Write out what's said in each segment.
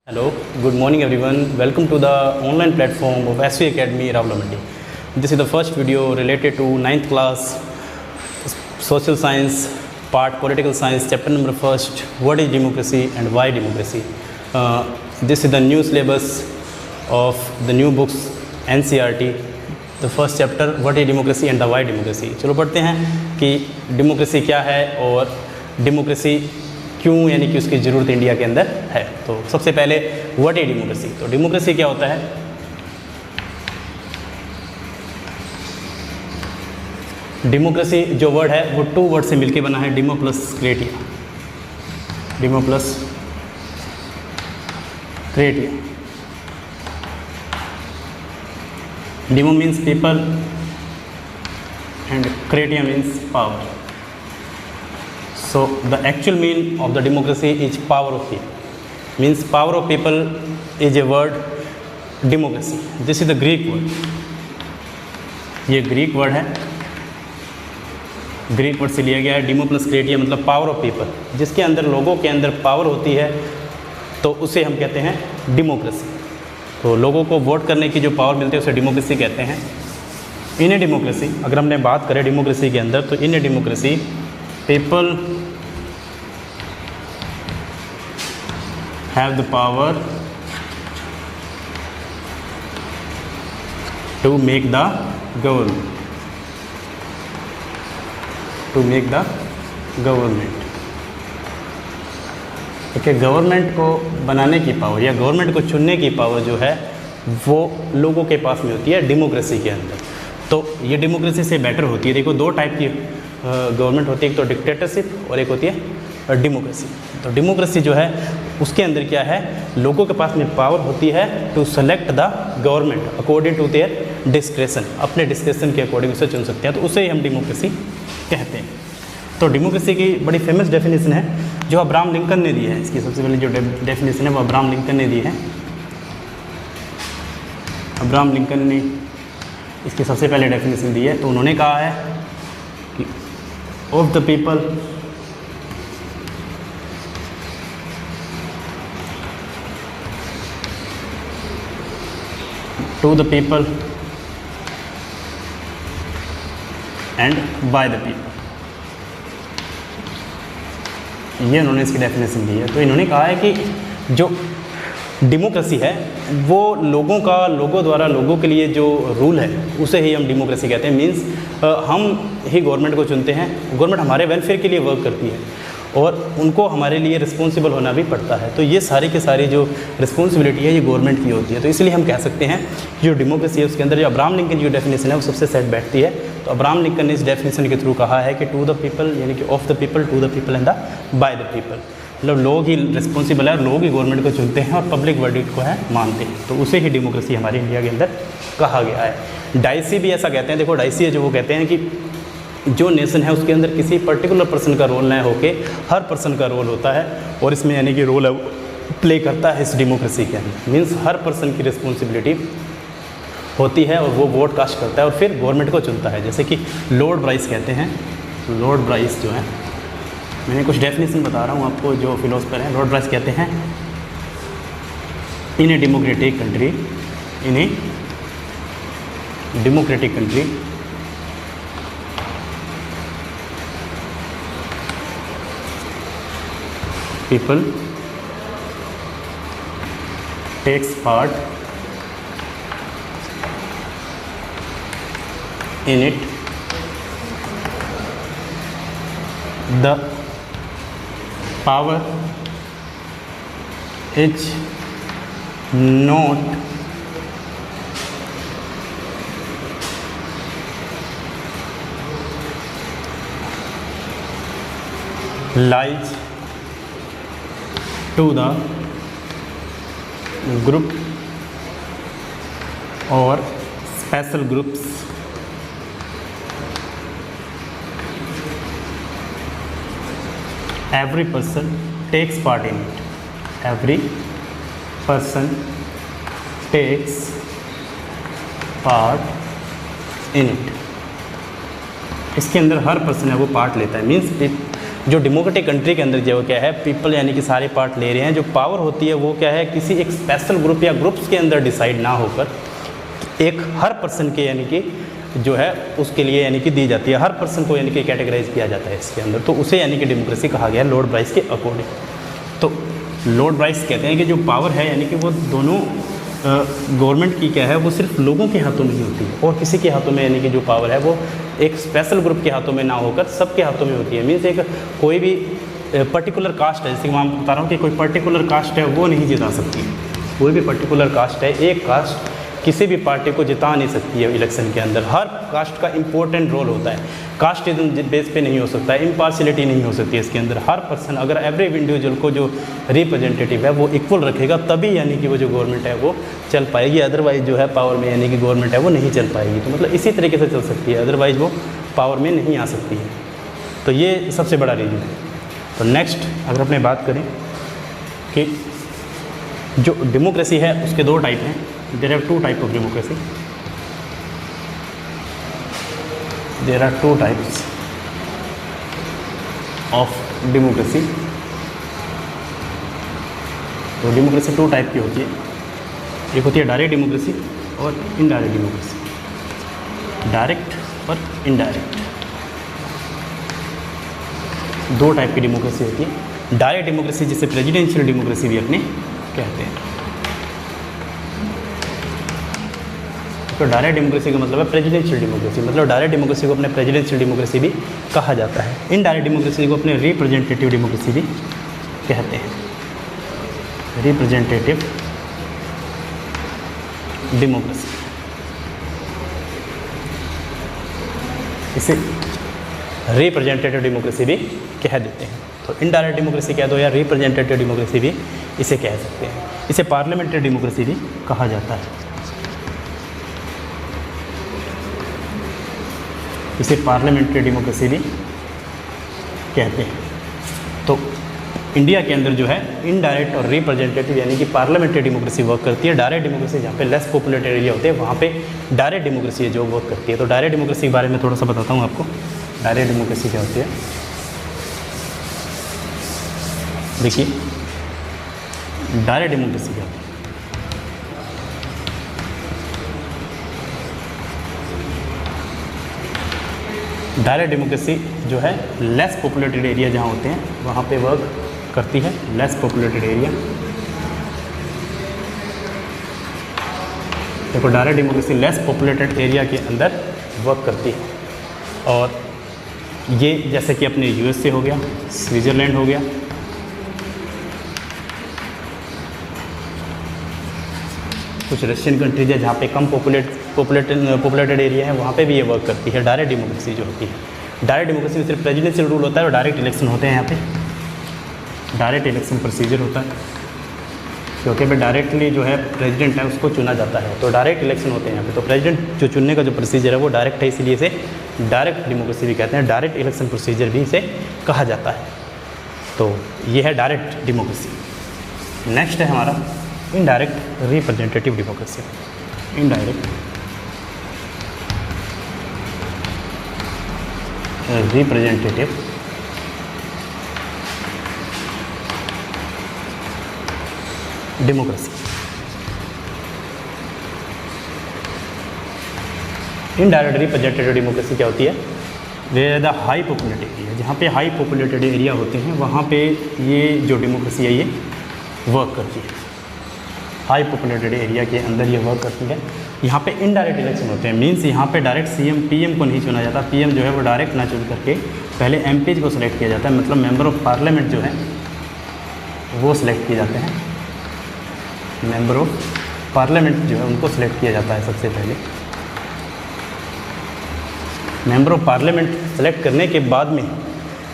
Hello, good morning everyone. Welcome to the online platform of SV Academy Ravlamandi. This is the first video related to 9th class social science part political science chapter number first, what is democracy and why democracy. This is the new syllabus of the new books NCERT. The first chapter, what is democracy and the why democracy. चलो पढ़ते हैं कि democracy क्या है और democracy क्यों यानी कि उसकी ज़रूरत इंडिया के अंदर है। तो सबसे पहले व्हाट इज डेमोक्रेसी। तो डेमोक्रेसी क्या होता है। डेमोक्रेसी जो वर्ड है वो टू वर्ड से मिलके बना है, demo plus cratia. Demo plus cratia. Demo means people and cratia means power. So the actual meaning of the democracy is power of people. Means power of people is a word democracy. This is the Greek word. ये Greek word है, Greek word से लिया गया है। Demo plus क्रेटिया मतलब power of people, जिसके अंदर लोगों के अंदर पावर होती है तो उसे हम कहते हैं डेमोक्रेसी। तो लोगों को वोट करने की जो पावर मिलती है उसे डेमोक्रेसी कहते हैं। इन ए डेमोक्रेसी अगर हमने बात करें डेमोक्रेसी के अंदर, तो in a democracy people have the power to make the government, okay. Government को बनाने की पावर या गवर्नमेंट को चुनने की पावर जो है वो लोगों के पास में होती है डेमोक्रेसी के अंदर। तो ये डेमोक्रेसी से बेटर होती है। देखो दो टाइप की गवर्नमेंट होती है, एक तो डिक्टेटरशिप और एक होती है डेमोक्रेसी। तो डेमोक्रेसी जो है उसके अंदर क्या है, लोगों के पास में पावर होती है to select the government according to their discretion, अपने डिस्क्रेशन के अकॉर्डिंग उसे चुन सकते हैं। तो उसे ही हम डेमोक्रेसी कहते हैं। तो डेमोक्रेसी की बड़ी फेमस डेफिनेशन है जो अब्राहम लिंकन ने दी है। इसकी सबसे पहले जो डेफिनेशन है वो अब्राहम लिंकन ने दी है। अब्राहम लिंकन ने इसकी सबसे पहले डेफिनेशन दी है। तो उन्होंने कहा है of the people to the people and by the people, ये उन्होंने इसकी डेफिनेशन दी है। तो इन्होंने कहा है कि जो डेमोक्रेसी है वो लोगों का, लोगों द्वारा लोगों के लिए जो रूल है उसे ही हम डेमोक्रेसी कहते हैं। मीन्स हम ही गवर्नमेंट को चुनते हैं, गवर्नमेंट हमारे वेलफेयर के लिए वर्क करती है और उनको हमारे लिए रिस्पॉन्सिबल होना भी पड़ता है। तो ये सारी की सारी जो रिस्पॉन्सिबिलिटी है ये गवर्नमेंट की होती है। तो इसलिए हम कह सकते हैं जो डेमोक्रेसी है उसके अंदर जो अब्राहम लिंकन की जो डेफिनेशन है वो सबसे सेट बैठती है। तो अब्राहम लिंकन ने इस डेफिनेशन के थ्रू कहा है कि टू द पीपल यानी कि of the people, to the people and the by the people. मतलब लोग ही रिस्पॉन्सिबल है और लोग ही गवर्नमेंट को चुनते हैं और पब्लिक वर्डिक्ट को है मानते हैं। तो उसे ही डेमोक्रेसी हमारे इंडिया के अंदर कहा गया है। डाइसी भी ऐसा कहते हैं। देखो डाइसी है जो वो कहते हैं कि जो नेशन है उसके अंदर किसी पर्टिकुलर पर्सन का रोल न होके हर पर्सन का रोल होता है और इसमें यानी कि रोल प्ले करता है इस डेमोक्रेसी के अंदर। मीन्स हर पर्सन की रिस्पॉन्सिबिलिटी होती है और वो वोट कास्ट करता है और फिर गवर्नमेंट को चुनता है। जैसे कि लॉर्ड ब्राइस कहते हैं, लॉर्ड ब्राइस जो है, मैंने कुछ डेफिनेशन बता रहा हूँ आपको, जो फिलोसफर हैं लॉर्ड ब्राइस कहते हैं in a democratic country, in a democratic country people takes part in it, the power is not lies to the group or special groups every person takes part in it, every person takes part in it। इसके अंदर हर person है वो part लेता है। Means जो democratic country के अंदर जो क्या है पीपल यानी कि सारे पार्ट ले रहे हैं, जो पावर होती है वो क्या है किसी एक स्पेशल ग्रुप या ग्रुप्स के अंदर डिसाइड ना होकर एक हर पर्सन के यानी कि जो है उसके लिए यानी कि दी जाती है, हर पर्सन को यानी कि कैटेगराइज किया जाता है इसके अंदर, तो उसे यानी कि डेमोक्रेसी कहा गया लॉर्ड ब्राइस के अकॉर्डिंग। तो लॉर्ड ब्राइस कहते हैं कि जो पावर है यानी कि वो दोनों गवर्नमेंट की क्या है वो सिर्फ लोगों के हाथों में ही होती है और किसी के हाथों में यानी कि जो पावर है वो एक स्पेशल ग्रुप के हाथों में ना होकर सबके हाथों में होती है। मीन्स एक कोई भी पर्टिकुलर कास्ट है, जैसे मैं बता रहा हूँ कि कोई पर्टिकुलर कास्ट है वो नहीं जिता सकती, कोई भी पर्टिकुलर कास्ट है, एक कास्ट किसी भी पार्टी को जिता नहीं सकती है इलेक्शन के अंदर। हर कास्ट का इंपॉर्टेंट रोल होता है, कास्टिज्म बेस पे नहीं हो सकता है, इम्पार्शियलिटी नहीं हो सकती है इसके अंदर। हर पर्सन अगर एवरी इंडिविजुअल को जो रिप्रेजेंटेटिव है वो इक्वल रखेगा तभी यानी कि वो जो गवर्नमेंट है वो चल पाएगी, अदरवाइज जो है पावर में यानी कि गवर्नमेंट है वो नहीं चल पाएगी। तो मतलब इसी तरीके से चल सकती है, अदरवाइज वो पावर में नहीं आ सकती है। तो ये सबसे बड़ा रीज़न है। तो नेक्स्ट अगर अपने बात करें कि जो डेमोक्रेसी है उसके दो टाइप हैं, there are two type of democracy, there are two types of democracy। तो डेमोक्रेसी टू टाइप की होती है, एक होती है डायरेक्ट डेमोक्रेसी और इनडायरेक्ट डेमोक्रेसी। डायरेक्ट और इनडायरेक्ट दो टाइप की डेमोक्रेसी होती है। डायरेक्ट डेमोक्रेसी जिसे प्रेसिडेंशियल डेमोक्रेसी भी अपने कहते हैं। तो डायरेक्ट डेमोक्रेसी का मतलब है प्रेसिडेंशियल डेमोक्रेसी, मतलब डायरेक्ट डेमोक्रेसी को अपने प्रेसिडेंशियल डेमोक्रेसी भी कहा जाता है। इनडायरेक्ट डेमोक्रेसी को अपने रिप्रेजेंटेटिव डेमोक्रेसी भी कहते हैं। रिप्रेजेंटेटिव डेमोक्रेसी, इसे रिप्रेजेंटेटिव डेमोक्रेसी भी कह देते हैं। तो इनडायरेक्ट डेमोक्रेसी कह दो या रिप्रेजेंटेटिव डेमोक्रेसी भी इसे कह सकते हैं। इसे पार्लियामेंट्री डेमोक्रेसी भी कहा जाता है। इसे पार्लियामेंट्री डेमोक्रेसी भी कहते हैं। तो इंडिया के अंदर जो है इनडायरेक्ट और रिप्रेजेंटेटिव यानी कि पार्लियामेंट्री डेमोक्रेसी वर्क करती है। डायरेक्ट डेमोक्रेसी जहाँ पे लेस पॉपुलेटेड एरिया होते हैं वहाँ पे डायरेक्ट डेमोक्रेसी है जो वर्क करती है। तो डायरेक्ट डेमोक्रेसी के बारे में थोड़ा सा बताता हूँ आपको। डायरेक्ट डेमोक्रेसी क्या होती है, देखिए डायरेक्ट डेमोक्रेसी क्या होती है। डायरेक्ट डेमोक्रेसी जो है लेस पॉपुलेटेड एरिया जहाँ होते हैं वहाँ पे वर्क करती है। लेस पॉपुलेटेड एरिया, देखो direct democracy less populated area के अंदर वर्क करती है। और ये जैसे कि अपने यूएसए हो गया, स्विट्ज़रलैंड हो गया, कुछ रशियन कंट्रीज है जहाँ पे कम पॉपुलेटेड एरिया है वहाँ पे भी ये वर्क करती है डायरेक्ट डेमोक्रेसी जो होती है। डायरेक्ट डेमोक्रेसी में सिर्फ प्रेसिडेंशियल रूल होता है और डायरेक्ट इलेक्शन होते हैं। यहाँ पे डायरेक्ट इलेक्शन प्रोसीजर होता है क्योंकि भाई डायरेक्टली जो है प्रेसिडेंट है उसको चुना जाता है, तो डायरेक्ट इलेक्शन होते हैं यहाँ पे। तो प्रेसिडेंट जो चुनने का जो प्रोसीजर है वो डायरेक्ट है, इसलिए इसे डायरेक्ट डेमोक्रेसी भी कहते हैं। डायरेक्ट इलेक्शन प्रोसीजर भी इसे कहा जाता है। तो ये है डायरेक्ट डेमोक्रेसी। नेक्स्ट है हमारा indirect representative democracy. Indirect representative democracy. Indirect representative democracy क्या होती है, way the high populated area, जहाँ पे हाई पॉपुलेटेड एरिया होते हैं वहाँ पे ये जो डेमोक्रेसी है ये वर्क करती है। हाई पॉपुलेटेड एरिया के अंदर ये वर्क करती है। यहाँ पे इनडायरेक्ट इलेक्शन होते हैं, मींस यहाँ पे डायरेक्ट सीएम पीएम को नहीं चुना जाता। पीएम जो है वो डायरेक्ट ना चुन करके पहले एमपीज को सिलेक्ट किया जाता है, मतलब मेंबर ऑफ पार्लियामेंट जो है वो सिलेक्ट किए जाते हैं। मेंबर ऑफ पार्लियामेंट जो है उनको सिलेक्ट किया जाता है सबसे पहले। मेंबर ऑफ पार्लियामेंट सेलेक्ट करने के बाद में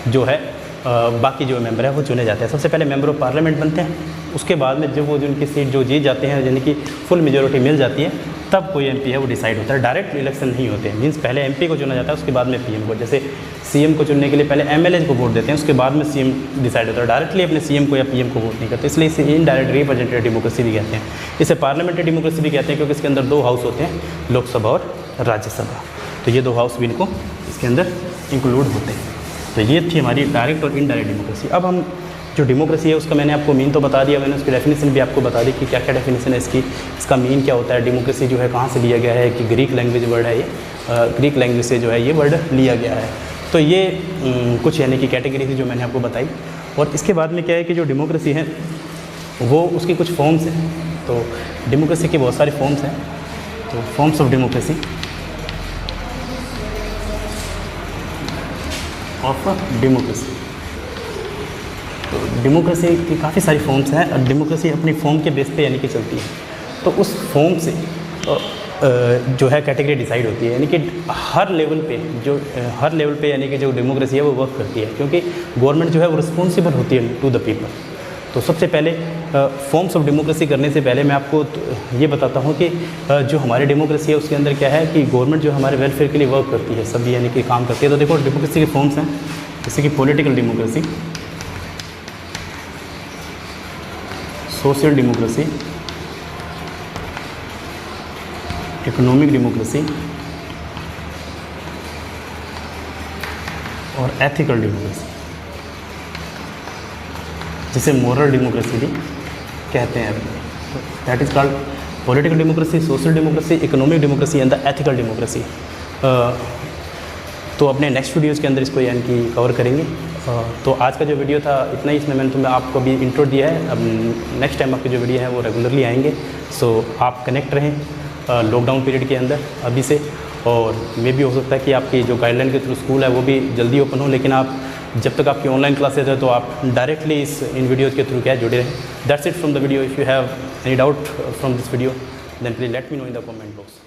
जो है बाकी जो मेंबर है वो चुने जाते हैं। सबसे पहले मेंबर ऑफ पार्लियामेंट बनते हैं, उसके बाद में जब वो जो उनकी सीट जो जीत जाते हैं यानी कि फुल मेजोरिटी मिल जाती है तब कोई एमपी है वो डिसाइड होता है। डायरेक्ट इलेक्शन नहीं होते हैं, मीन्स पहले एमपी को चुना जाता है उसके बाद में पीएम को। जैसे सीएम को चुनने के लिए पहले एमएलए को वोट देते हैं उसके बाद में सीएम डिसाइड होता है। डायरेक्टली अपने सीएम को या पीएम को वोट नहीं करते, इसलिए इसे इनडायरेक्ट रिप्रेजेंटेटिव डेमोक्रेसी भी कहते हैं। इसे पार्लियामेंट्री डेमोक्रेसी भी कहते हैं क्योंकि इसके अंदर दो हाउस होते हैं, लोकसभा और राज्यसभा। तो ये दो हाउस भी इनको इसके अंदर इंक्लूड होते हैं। तो ये थी हमारी डायरेक्ट और इनडायरेक्ट डेमोक्रेसी। अब हम जो डेमोक्रेसी है उसका मैंने आपको मीन तो बता दिया, मैंने उसकी डेफिनेशन भी आपको बता दी कि क्या क्या डेफिनेशन है इसकी, इसका मीन क्या होता है। डेमोक्रेसी जो है कहाँ से लिया गया है कि ग्रीक लैंग्वेज वर्ड है ये, ग्रीक लैंग्वेज से जो है ये वर्ड लिया गया है। तो ये कुछ यानी कि कैटेगरी थी जो मैंने आपको बताई। और इसके बाद में क्या है कि जो डेमोक्रेसी है वो उसकी कुछ फॉर्म्स हैं। तो डेमोक्रेसी के बहुत सारे फॉर्म्स हैं। तो फॉर्म्स ऑफ डेमोक्रेसी तो डेमोक्रेसी की काफ़ी सारी फॉर्म्स हैं और डेमोक्रेसी अपनी फॉर्म के बेस पे यानी कि चलती है। तो उस फॉर्म से जो है कैटेगरी डिसाइड होती है, यानी कि हर लेवल पे यानी कि जो डेमोक्रेसी है वो वर्क करती है, क्योंकि गवर्नमेंट जो है वो रिस्पॉन्सिबल होती है टू द पीपल। तो सबसे पहले फॉर्म्स ऑफ डेमोक्रेसी करने से पहले मैं आपको ये बताता हूँ कि जो हमारी डेमोक्रेसी है उसके अंदर क्या है कि गवर्नमेंट जो हमारे वेलफेयर के लिए वर्क करती है, सभी यानी कि काम करती है। तो देखो डेमोक्रेसी के फॉर्म्स हैं, जैसे कि political democracy, social democracy, economic democracy और एथिकल डेमोक्रेसी, जिसे मोरल डेमोक्रेसी भी कहते हैं। That is called political democracy, social democracy, economic democracy and the ethical democracy. तो अपने नेक्स्ट वीडियोज़ के अंदर इसको यानी कि कवर करेंगे। तो आज का जो वीडियो था इतना ही, इसमें मैंने तुम्हें आपको भी इंट्रो दिया है। अब नेक्स्ट टाइम आपके जो वीडियो है वो रेगुलरली आएंगे। सो आप कनेक्ट रहें लॉकडाउन पीरियड के अंदर अभी से, और मे भी हो सकता है कि आपकी जो गाइडलाइन के थ्रू स्कूल है वो भी जल्दी ओपन हो, लेकिन आप जब तक आपकी ऑनलाइन क्लासेज है तो आप डायरेक्टली इन वीडियोज़ के थ्रू क्या जुड़े रहें। That's it from the video. If you have any doubt from this video then please let me know in the comment box.